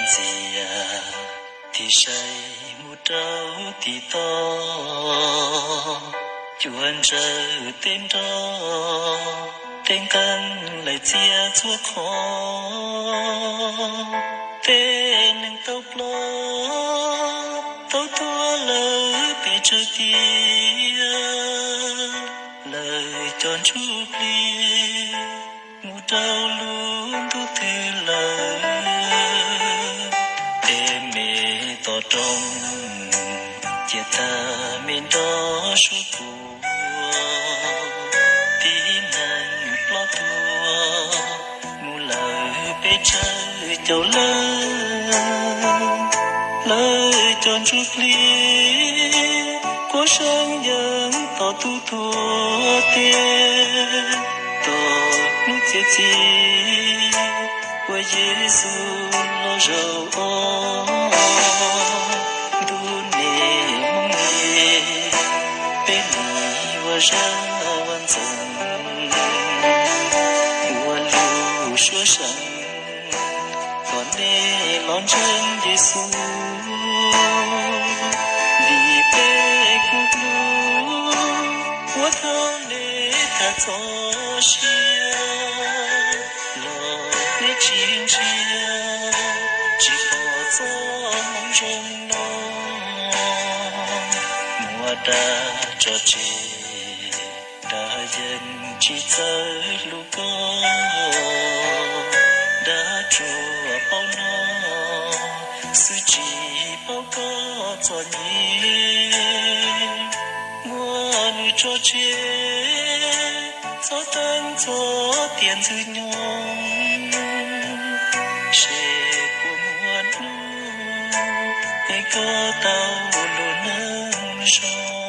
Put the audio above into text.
ban gì thì say một trâu thì to chuồn chờ tên đó tên căn lại chia chúa khó tên nâng tóc lo tóc tua lời bị chơi tia lời tròn chúc ly một trâu luôn thu thư lời tên mẹ tỏ trong chia ta mình đó số cuộc tí nàng lo thua mu lời bê chơi châu lời tròn chút ly của sáng dân tỏ tu thua tiền tỏ nước chia chi của Giêsu lo rầu chúa sẵn còn nê lon chân Giêsu vì bê cuộc lu của thao nê ta cho chia lo nê chín chia chỉ có cho mong rong nó mùa đã cho chị đã dân chỉ tới lúc có đã chùa bao nó sự chỉ bao có cho nhỉ mua nuôi cho chế cho tân cho tiền dư nhung sẽ của muôn nu hay có tao luôn nâng gió